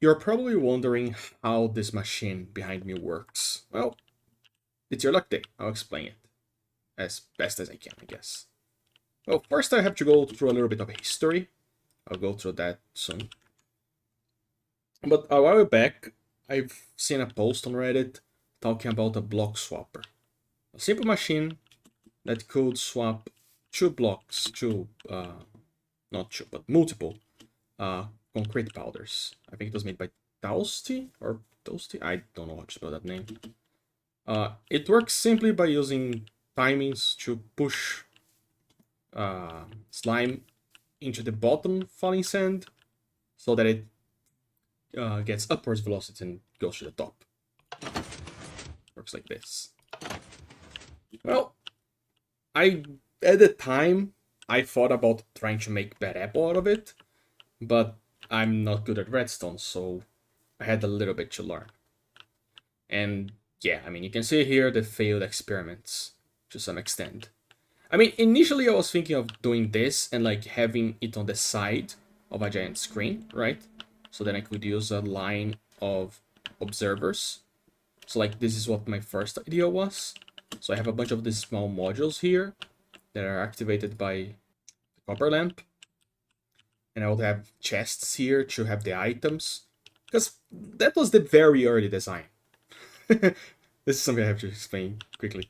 You're probably wondering how this machine behind me works. Well, it's your luck day. I'll explain it as best as I can, I guess. Well, first I have to go through a little bit of history. I'll go through that soon. But a while back, I've seen a post on Reddit talking about a block swapper. A simple machine that could swap two blocks, not two, but multiple concrete powders. I think it was made by Toasty or Toasty. I don't know how to spell that name. It works simply by using timings to push slime into the bottom falling sand so that it gets upwards velocity and goes to the top. Works like this. Well, at the time I thought about trying to make bad apple out of it, but I'm not good at redstone, so I had a little bit to learn. And yeah, I mean, you can see here the failed experiments to some extent. I mean, initially I was thinking of doing this and like having it on the side of a giant screen, right? So then I could use a line of observers. So like this is what my first idea was. So I have a bunch of these small modules here that are activated by the copper lamp. And I would have chests here to have the items. Because that was the very early design. This is something I have to explain quickly.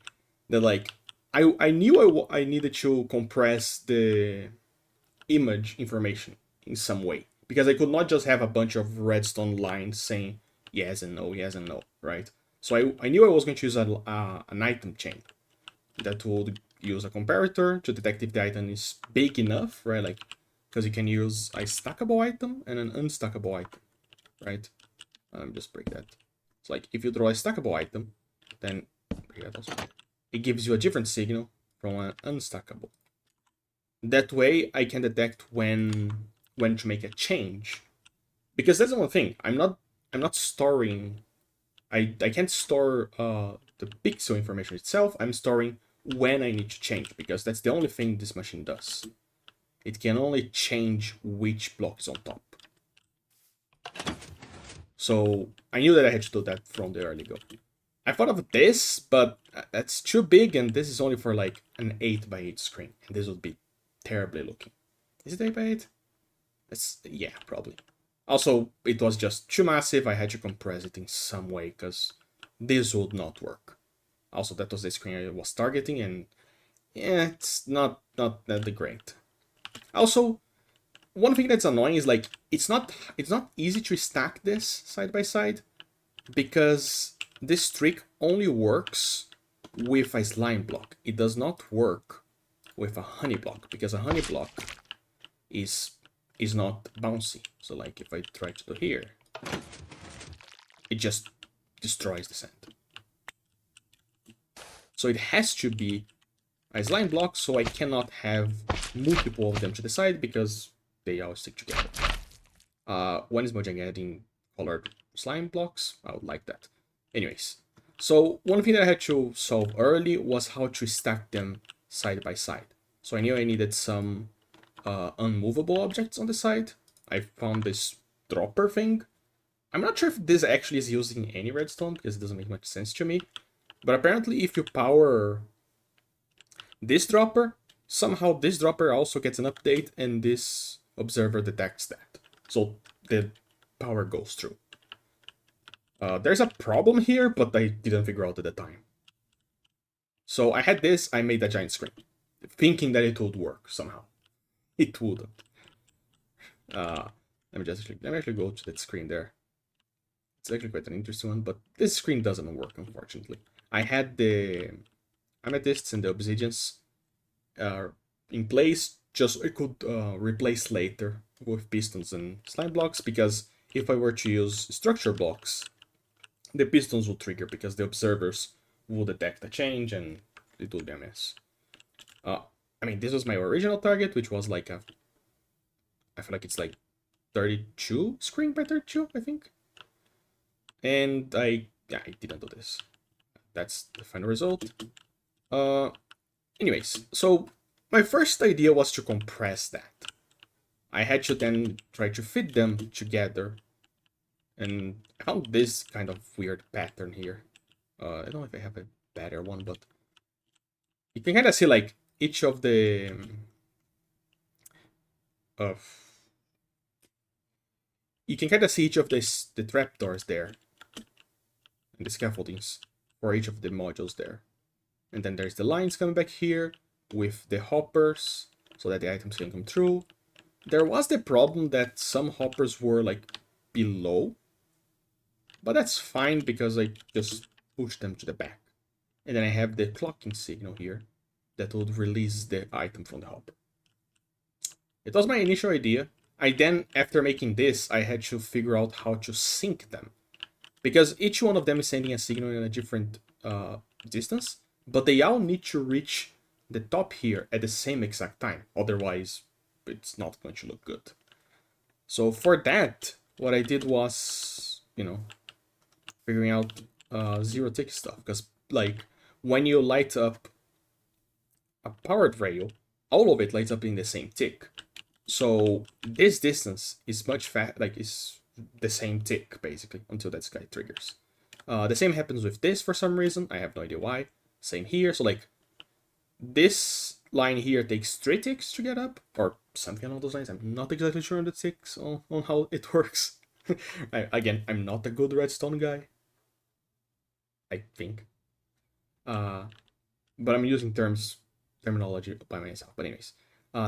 That like, I knew I needed to compress the image information in some way. Because I could not just have a bunch of redstone lines saying yes and no, right? So I knew I was going to use an item chain that would use a comparator to detect if the item is big enough, right? Like, because you can use a stackable item and an unstackable item, right? Just break that. So like, if you draw a stackable item, then it gives you a different signal from an unstackable. That way, I can detect when to make a change, because that's the one thing. I'm not storing. I can't store the pixel information itself. I'm storing when I need to change, because that's the only thing this machine does. It can only change which block is on top. So I knew that I had to do that from the early go. I thought of this, but that's too big, and this is only for like an 8x8 screen, and this would be terribly looking. Is it 8x8? Yeah, probably. Also, it was just too massive. I had to compress it in some way because this would not work. Also, that was the screen I was targeting, and yeah, it's not that great. Also, one thing that's annoying is like it's not easy to stack this side by side, because this trick only works with a slime block. It does not work with a honey block, because a honey block is not bouncy. So like if I try to do here, it just destroys the sand. So it has to be a slime block, so I cannot have multiple of them to the side because they all stick together. When is Mojang adding colored slime blocks? I would like that. Anyways, so one thing that I had to solve early was how to stack them side by side. So I knew I needed some unmovable objects on the side. I found this dropper thing. I'm not sure if this actually is using any redstone, because it doesn't make much sense to me. But apparently if you power this dropper, somehow this dropper also gets an update and this observer detects that. So the power goes through. There's a problem here, but I didn't figure out at the time. So I had this, I made a giant screen, thinking that it would work somehow. It wouldn't. Let me actually go to that screen there. It's actually quite an interesting one, but this screen doesn't work, unfortunately. I had the amethysts and the obsidians in place, just I could replace later with pistons and slime blocks, because if I were to use structure blocks, the pistons would trigger because the observers will detect a change and it would be a mess. I mean, this was my original target, which was like I feel like it's like 32 screen by 32, I think. And I didn't do this. That's the final result. Anyways, so my first idea was to compress that. I had to then try to fit them together And I found this kind of weird pattern here. I don't know if I have a better one, but you can kind of see like each of the you can kind of see each of the trapdoors there and the scaffoldings for each of the modules there. And then there's the lines coming back here with the hoppers so that the items can come through. There was the problem that some hoppers were like below, but that's fine because I just push them to the back. And then I have the clocking signal here that would release the item from the hopper. It was my initial idea. I then, after making this, I had to figure out how to sync them. Because each one of them is sending a signal in a different distance, but they all need to reach the top here at the same exact time. Otherwise, it's not going to look good. So for that, what I did was, figuring out zero tick stuff. Because, like, when you light up a powered rail, all of it lights up in the same tick. So this distance is much is the same tick, basically, until that guy triggers. The same happens with this for some reason. I have no idea why. Same here. So, like, this line here takes 3 ticks to get up, or something along those lines. I'm not exactly sure on the ticks, on how it works. Again, I'm not a good redstone guy. I think. But I'm using terminology by myself. But anyways,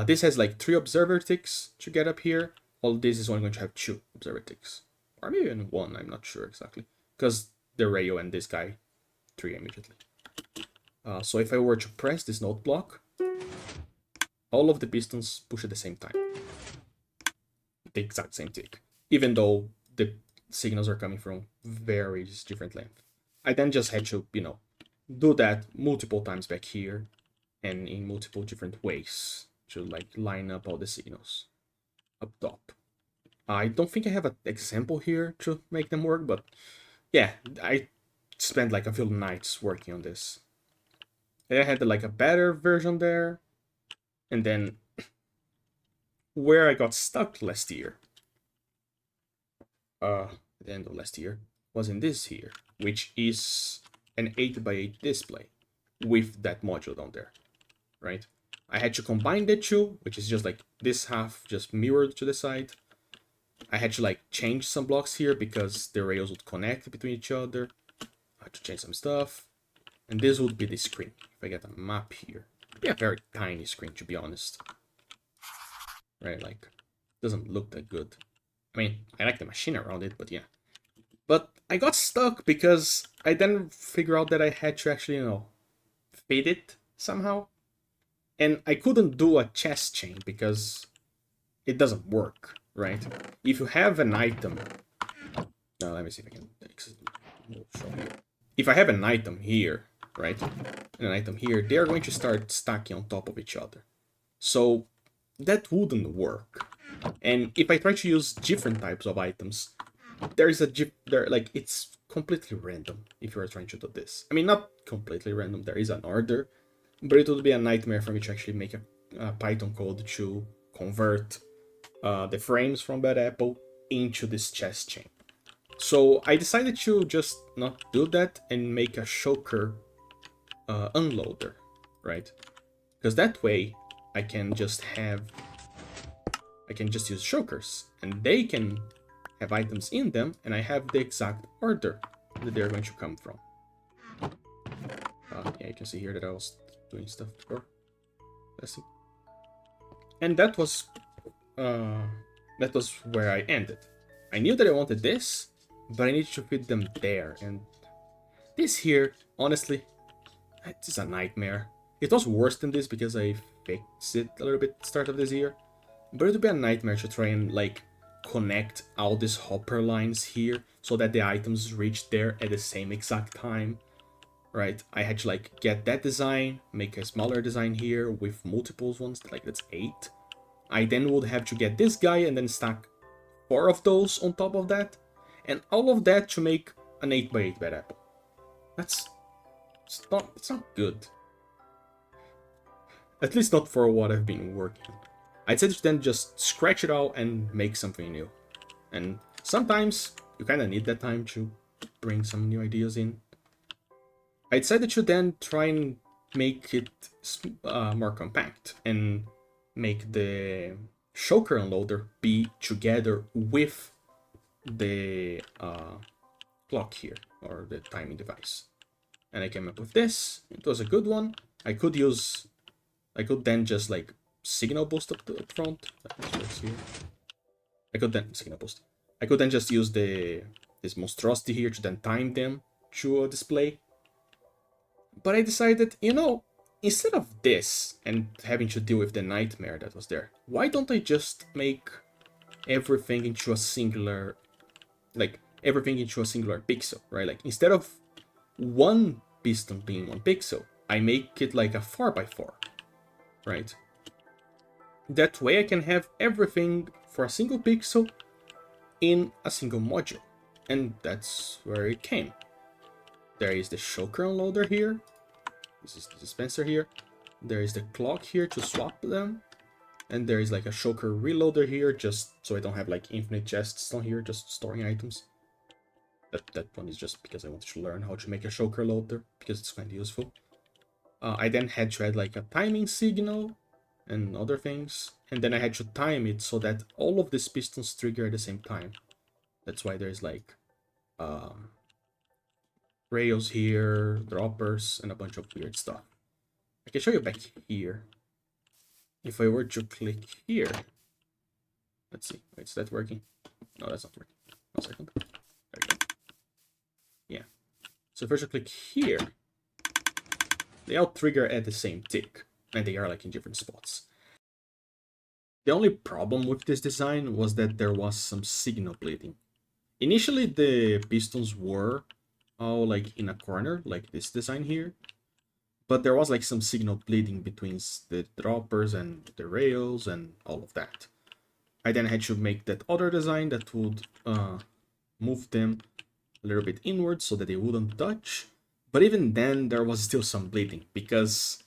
this has like 3 observer ticks to get up here. All this is only going to have 2 observer ticks. Or maybe even 1, I'm not sure exactly. Because the rail and this guy, 3 immediately. So if I were to press this node block, all of the pistons push at the same time. The exact same tick. Even though the signals are coming from very different length. I then just had to, do that multiple times back here and in multiple different ways to like line up all the signals up top. I don't think I have an example here to make them work, but yeah, I spent like a few nights working on this. I had like a better version there, and then where I got stuck last year, at the end of last year, was in this here, which is an 8x8 display with that module down there, right? I had to combine the two, which is just like this half just mirrored to the side. I had to like change some blocks here because the rails would connect between each other. I had to change some stuff. And this would be the screen. If I get a map here, it'd be a very tiny screen, to be honest. Right, like, doesn't look that good. I mean, I like the machine around it, but yeah. But I got stuck because I then figured out that I had to actually, fit it somehow. And I couldn't do a chest chain because it doesn't work, right? If you have an item... let me see if I can... If I have an item here, right? And an item here, they're going to start stacking on top of each other. So that wouldn't work. And if I try to use different types of items, it's completely random if you are trying to do this. I mean, not completely random, there is an order, but it would be a nightmare for me to actually make a Python code to convert the frames from that apple into this chest chain. So I decided to just not do that and make a shulker unloader, right? Because that way I can just use shulkers and they can have items in them and I have the exact order that they're going to come from. Yeah, you can see here that I was doing stuff before. Let's see. And that was where I ended. I knew that I wanted this, but I needed to fit them there. And this here, honestly, it's a nightmare. It was worse than this because I fixed it a little bit at the start of this year. But it would be a nightmare to try and like connect all these hopper lines here so that the items reach there at the same exact time. Right, I had to like get that design, make a smaller design here with multiples ones, like that's 8. I then would have to get this guy and then stack 4 of those on top of that, and all of that to make an 8x8 bad apple. It's not good. At least not for what I've been working on. I'd say to then just scratch it all and make something new. And sometimes you kind of need that time to bring some new ideas in. I decided to then try and make it more compact and make the choker unloader be together with the clock here, or the timing device. And I came up with this. It was a good one. I could then just like signal boost up the front. I could then just use this monstrosity here to then time them to a display. But I decided, instead of this and having to deal with the nightmare that was there, why don't I just make everything into a singular, pixel, right? Like, instead of one piston being 1 pixel, I make it like a 4x4, right? That way I can have everything for a single pixel in a single module. And that's where it came. There is the choker unloader here. This is the dispenser here. There is the clock here to swap them. And there is like a choker reloader here, just so I don't have like infinite chests on here, just storing items. That one is just because I wanted to learn how to make a choker loader, because it's kind of useful. I then had to add like a timing signal and other things. And then I had to time it so that all of these pistons trigger at the same time. That's why there's like rails here, droppers, and a bunch of weird stuff. I can show you back here. If I were to click here, let's see. Wait, is that working? No, that's not working. 1 second. There we go. Yeah. So if I were to click here, they all trigger at the same tick, and they are like in different spots. The only problem with this design was that there was some signal bleeding. Initially, the pistons were all like in a corner, like this design here. But there was like some signal bleeding between the droppers and the rails and all of that. I then had to make that other design that would move them a little bit inwards so that they wouldn't touch. But even then, there was still some bleeding because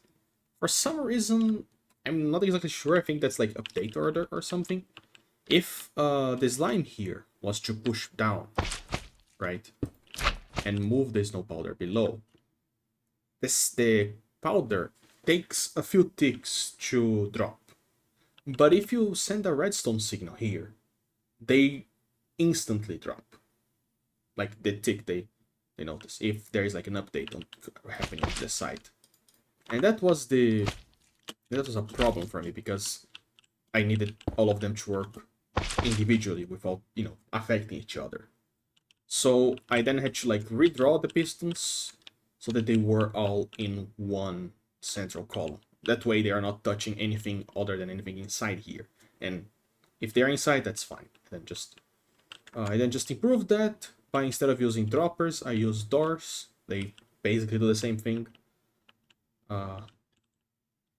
for some reason, I'm not exactly sure. I think that's like update order or something. If this line here was to push down, right, and move the snow powder below, the powder takes a few ticks to drop. But if you send a redstone signal here, they instantly drop. Like the tick they notice if there is like an update happening on the site. And that was a problem for me because I needed all of them to work individually without, affecting each other. So I then had to like redraw the pistons so that they were all in one central column. That way they are not touching anything other than anything inside here. And if they're inside, that's fine. I then just improved that by, instead of using droppers, I use doors. They basically do the same thing.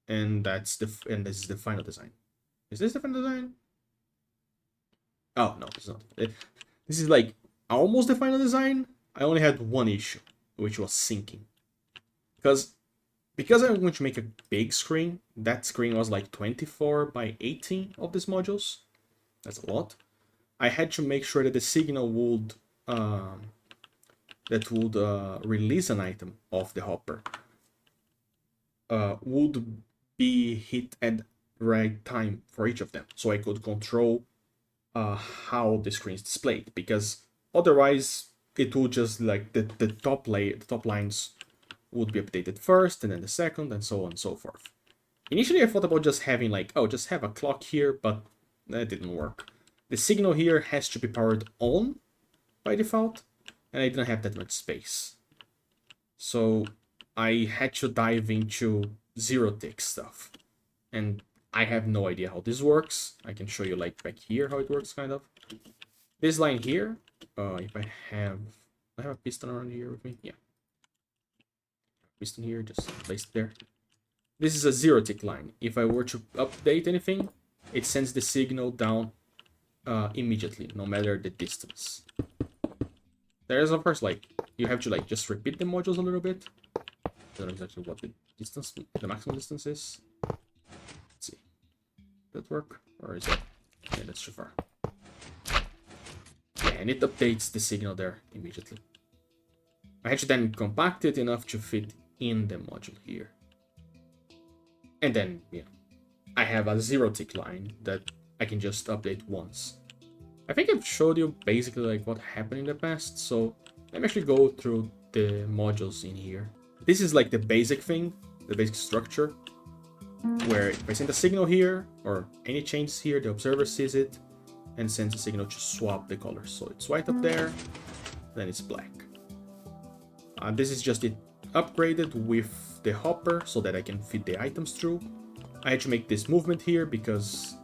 And this is the final design. Is this the final design? Oh no, it's not. This is like almost the final design. I only had one issue, which was syncing. Because I'm going to make a big screen, that screen was like 24 by 18 of these modules. That's a lot. I had to make sure that the signal would release an item off the hopper would be hit at the right time for each of them, so I could control how the screen is displayed, because otherwise it would just like the top lines would be updated first, and then the second, and so on and so forth. Initially I thought about just having like, just have a clock here, but that didn't work. The signal here has to be powered on by default, and I didn't have that much space. So I had to dive into zero-tick stuff. And I have no idea how this works. I can show you like back here how it works, kind of. This line here, if I have a piston around here with me, yeah. Piston here, just place it there. This is a zero-tick line. If I were to update anything, it sends the signal down immediately, no matter the distance. There's of course like, you have to like just repeat the modules a little bit. I don't know exactly what the maximum distance is. Let's see. Does that work? Or is that... Yeah, that's too far. Yeah, and it updates the signal there immediately. I had to then compact it enough to fit in the module here. And then, I have a 0-tick line that I can just update once. I think I've showed you basically like what happened in the past, so let me actually go through the modules in here. This is like the basic thing, the basic structure, where if I send a signal here, or any changes here, the observer sees it, and sends a signal to swap the colors. So it's white up there, then it's black. This is just it upgraded with the hopper so that I can fit the items through. I had to make this movement here because,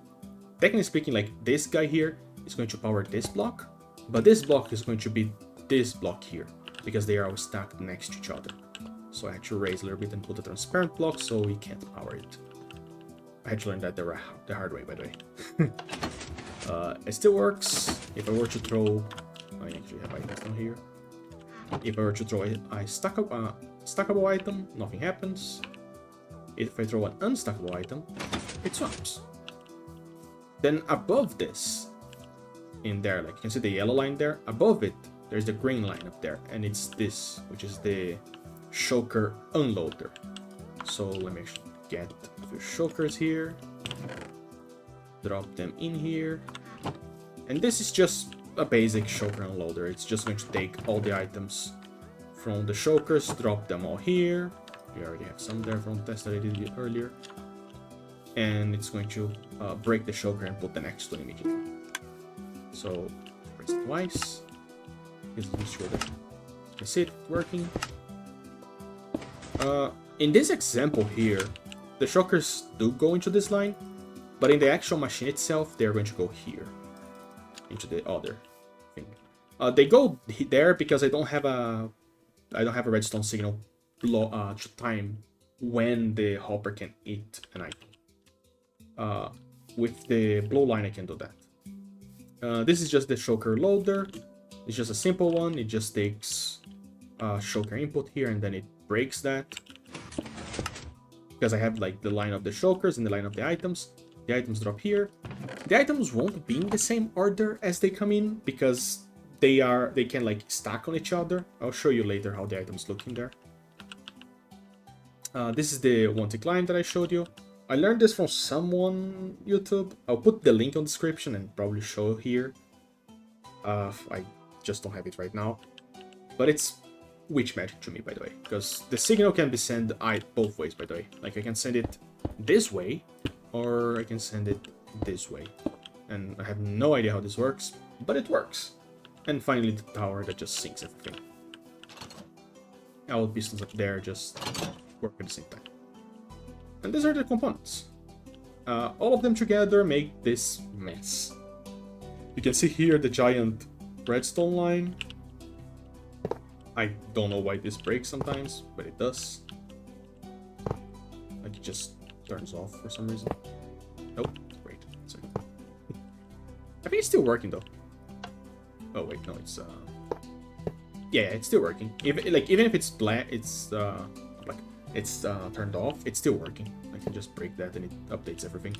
technically speaking, like this guy here is going to power this block, but this block is going to be this block here because they are all stacked next to each other. So I had to raise a little bit and put a transparent block so we can't power it. I had to learn that the hard way, by the way. It still works. If I were to throw, I actually have items down here. If I were to throw a stackable item, nothing happens. If I throw an unstackable item, it swaps. Then above this, in there, like you can see the yellow line there, above it, there's the green line up there, and it's this, which is the choker unloader. So let me actually get a few chokers here, drop them in here, and this is just a basic choker unloader. It's just going to take all the items from the chokers, drop them all here. We already have some there from the test that I did earlier, and it's going to break the choker and put the next one immediately. So press it twice. Just make sure that you see it working. In this example here, the chokers do go into this line, but in the actual machine itself, they're going to go here, into the other thing. They go there because I don't have a redstone signal to time when the hopper can eat an item. With the blue line, I can do that. This is just the choker loader. It's just a simple one. It just takes choker input here and then it breaks that. Because I have like the line of the chokers and the line of the items. The items drop here. The items won't be in the same order as they come in because they can like stack on each other. I'll show you later how the items look in there. This is the 1-tick line that I showed you. I learned this from someone YouTube. I'll put the link on the description and probably show here. I just don't have it right now. But it's witch magic to me, by the way. Because the signal can be sent both ways, by the way. Like I can send it this way, or I can send it this way. And I have no idea how this works, but it works. And finally the tower that just syncs everything. All the pistons up there just work at the same time. And these are the components. All of them together make this mess. You can see here the giant redstone line. I don't know why this breaks sometimes, but it does. Like it just turns off for some reason. Nope, great. I think it's still working though. Oh wait, no, it's yeah, it's still working. Even if it's black, it's turned off, it's still working. I can just break that and it updates everything.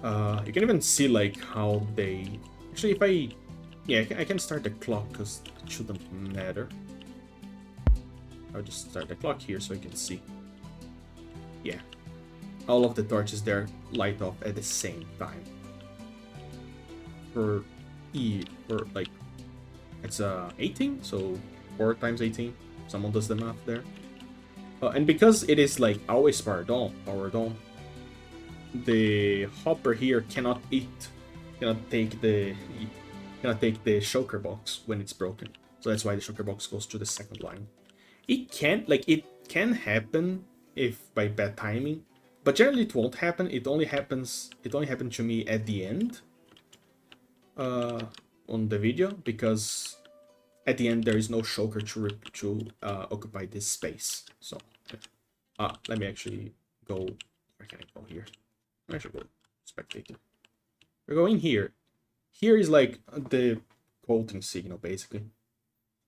You can even see like how they actually, if I can start the clock because it shouldn't matter. I'll just start the clock here so you can see. Yeah, all of the torches there light up at the same time. For like it's 18, so 4 times 18. Someone does the math there. And because it is like always powered on, the hopper here cannot take the choker box when it's broken. So that's why the choker box goes to the second line. It can happen if by bad timing, but generally it won't happen. It only happened to me at the end on the video, because at the end there is no choker to occupy this space. So let me actually go. Where can I go here? I should go spectator. We're going here. Here is like the quoting signal basically.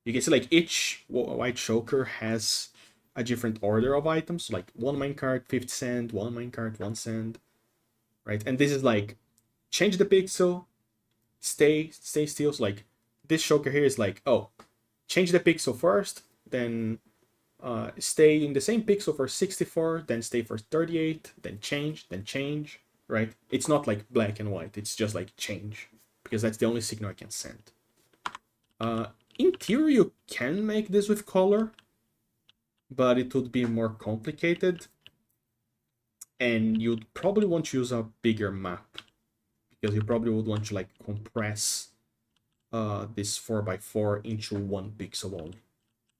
You can see like each white choker has a different order of items, like 1 minecart 50 cent, 1 minecart 1 cent, right? And this is like change the pixel, stay still. So like this shulker here is like, oh, change the pixel first, then stay in the same pixel for 64, then stay for 38, then change, right? It's not like black and white, it's just like change, because that's the only signal I can send. In theory, you can make this with color, but it would be more complicated, and you'd probably want to use a bigger map, because you probably would want to like compress this 4x4 into one pixel only,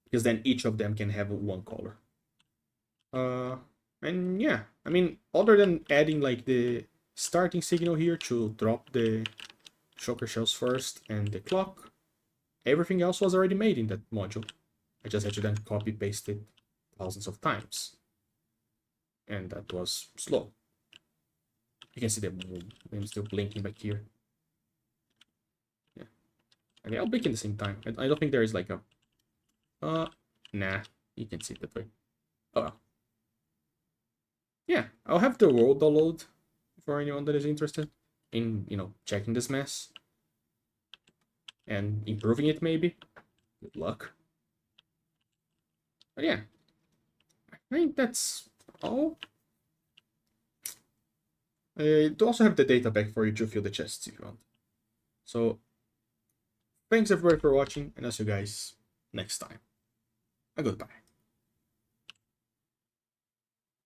because then each of them can have one color. And yeah, I mean, other than adding like the starting signal here to drop the shulker shells first and the clock, everything else was already made in that module. I just had to then copy paste it thousands of times, and that was slow. You can see the I'm still blinking back here. Yeah, okay, I'll blink in the same time. I don't think there is like a nah, you can see it that way. Oh well. Yeah, I'll have the world download for anyone that is interested in, you know, checking this mess and improving it maybe. Good luck. But yeah, I think that's all. To also have the data back for you to fill the chests if you want. So, thanks everybody for watching, and I'll see you guys next time. A goodbye.